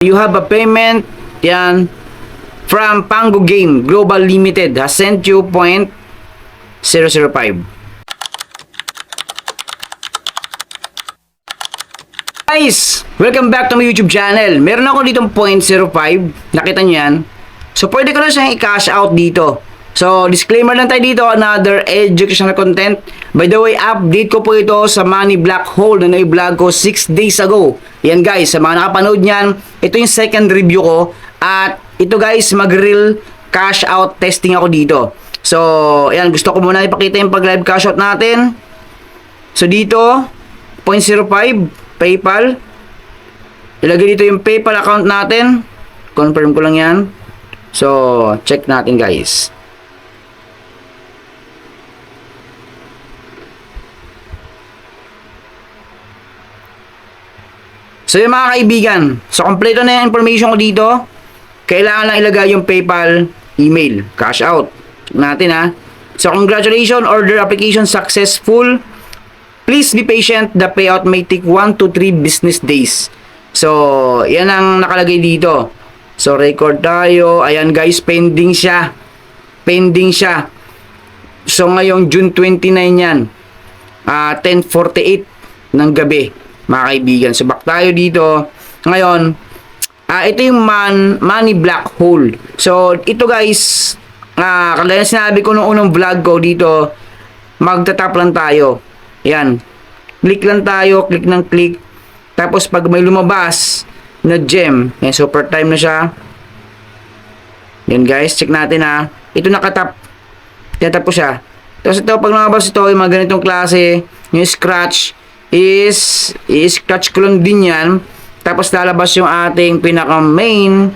You have a payment, yan, from Pango Game Global Limited has sent you 0.005. Guys, welcome back to my YouTube channel. Meron ako ditong 0.05. Nakita nyo yan? So, pwede ko na siyang i-cash out dito. So, disclaimer lang tayo dito, another educational content. By the way, update ko po ito sa Money Black Hole na na-vlog ko 6 days ago. Yan guys, sa mga nakapanood niyan, ito yung second review ko. At ito guys, mag-real cash out testing ako dito. So, yan, gusto ko muna ipakita yung pag-live cash out natin. So, dito, 0.05, PayPal. Ilagay dito yung PayPal account natin. Confirm ko lang yan. So, check natin guys. So yung mga kaibigan, so kompleto na yung information ko dito. Kailangan lang ilagay yung PayPal email, cash out. Check natin ha. So congratulations, order application successful. Please be patient, the payout may take 1 to 3 business days. So yan ang nakalagay dito. So record tayo. Ayan guys, pending siya. Pending siya. So ngayong June 29 yan. 10:48 ng gabi. Mga kaibigan, so back tayo dito. Ngayon, ito yung Money Black Hole. So, ito guys, kagaya sinabi ko nung unang vlog ko dito, magtatap lang tayo. Yan. Click lang tayo, click ng click. Tapos, pag may lumabas na gem, yan, super time na siya. Yan guys, check natin ha. Ito nakatap. Tinatap ko siya. Tapos ito, pag lumabas ito, yung mga ganitong klase, yung scratch, i-scratch ko lang din yan. Tapos lalabas yung ating pinaka main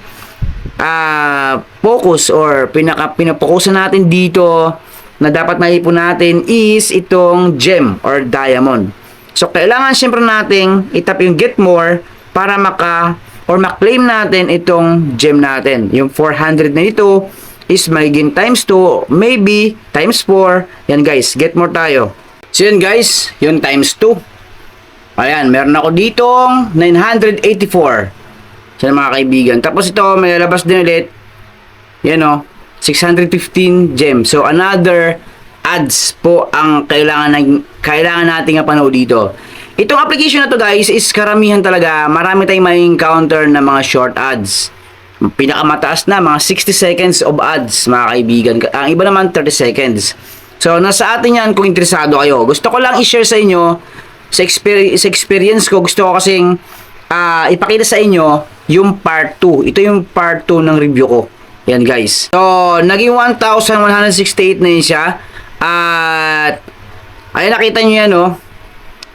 focus or pinapokusan natin dito na dapat maipon natin is itong gem or diamond. So kailangan syempre nating itap yung get more para ma-claim natin itong gem natin. Yung 400 na ito is magiging times 2, maybe times 4. Yan guys, get more tayo. So yun guys, yung times 2. Ayan, meron ako ditong 984. Sa mga kaibigan. Tapos ito, may lalabas din ulit. Yan o, 615 gem. So, another ads po ang kailangan nating panood dito. Itong application na to guys, is karamihan talaga. Marami tayong may encounter na mga short ads. Pinakamataas na, mga 60 seconds of ads, mga kaibigan. Ang iba naman, 30 seconds. So, nasa atin yan kung interesado kayo. Gusto ko lang i-share sa inyo sa experience ko, gusto ko kasing ipakita sa inyo yung part 2. Ito yung part 2 ng review ko. Yan guys. So, naging 1,168 na yun siya. At, ayun nakita nyo yan oh.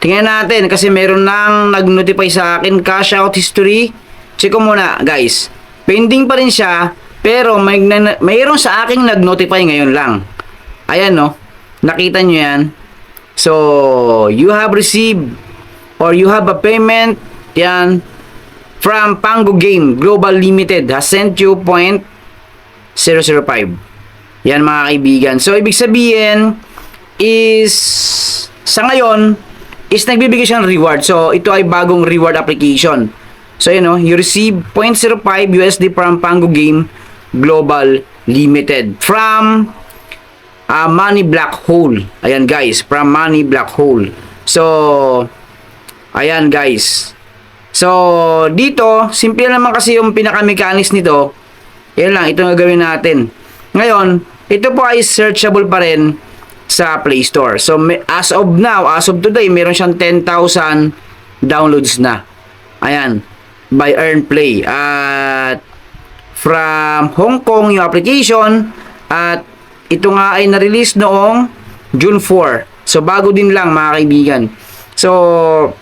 Tingnan natin kasi meron nang nag-notify sa akin. Cash out history. Check ko muna guys. Pending pa rin siya. Pero mayroon sa akin nag-notify ngayon lang. Ayan no. Nakita nyo yan. So, you have received or you have a payment yan from Pango Game Global Limited has sent you 0.005. Yan mga kaibigan. So, ibig sabihin is sa ngayon is nagbibigay siyang reward. So, ito ay bagong reward application. So, you know, you receive 0.05 USD from Pango Game Global Limited from Money Black Hole. Ayan guys, from Money Black Hole. So, ayan guys. So, dito, simple naman kasi yung pinaka-mechanics nito. Yan lang, ito ang gagawin natin. Ngayon, ito po ay searchable pa rin sa Play Store. So, as of now, as of today, meron siyang 10,000 downloads na. Ayan, by Earn Play. At from Hong Kong yung application. At ito nga ay na-release noong June 4. So, bago din lang mga kaibigan. So,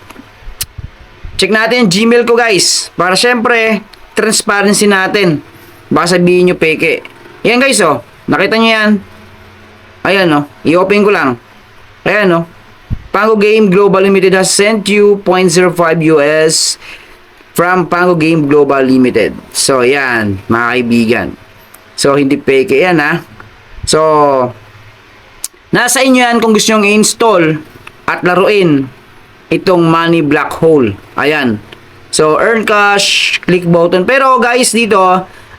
check natin Gmail ko guys. Para syempre, transparency natin. Baka sabihin nyo peke. Ayan guys oh. Nakita nyo yan. Ayan oh. I-open ko lang. Ayan oh. Pango Game Global Limited has sent you 0.05 US from Pango Game Global Limited. So, ayan mga kaibigan. So, hindi peke yan ha. So, nasa inyo yan kung gusto nyo i-install at laruin itong Money Black Hole. Ayan. So, earn cash, click button. Pero guys, dito,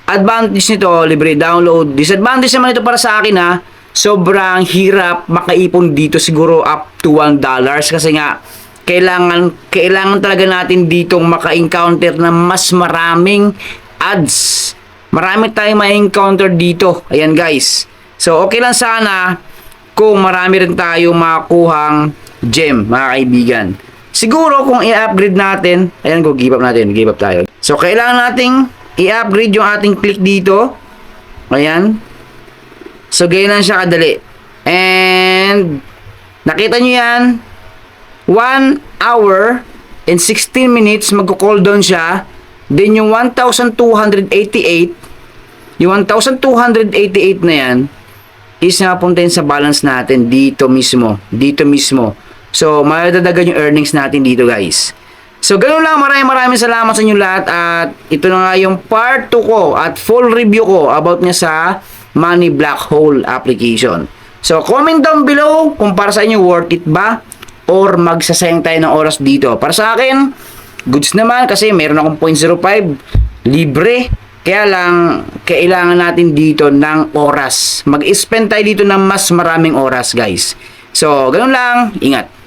advantage nito, libre download. Disadvantage naman ito para sa akin ha. Sobrang hirap makaipon dito, siguro up to $1 kasi nga kailangan talaga natin ditong maka-encounter ng mas maraming ads. Marami tayong ma-encounter dito. Ayan guys. So okay lang sana kung marami rin tayong makuhang gem, mga kaibigan. Siguro kung i-upgrade natin, ayan go, give up natin, give up tayo. So kailangan nating i-upgrade yung ating click dito. Ayan. So ganyan lang siya kadali. And nakita nyo yan, 1 hour and 16 minutes magko-cooldown siya. Then yung 1,288, yung 1,288 na yan is napunta yun sa balance natin dito mismo. Dito mismo. So, madadagan yung earnings natin dito guys. So, ganun lang. Maraming salamat sa inyo lahat. At ito na nga yung part 2 ko at full review ko about nga sa Money Black Hole application. So, comment down below kung para sa inyo worth it ba or magsasayang tayo ng oras dito. Para sa akin, goods naman kasi meron akong 0.05 libre. Kaya lang, kailangan natin dito ng oras. Mag-spend tayo dito ng mas maraming oras, guys. So, ganun lang. Ingat.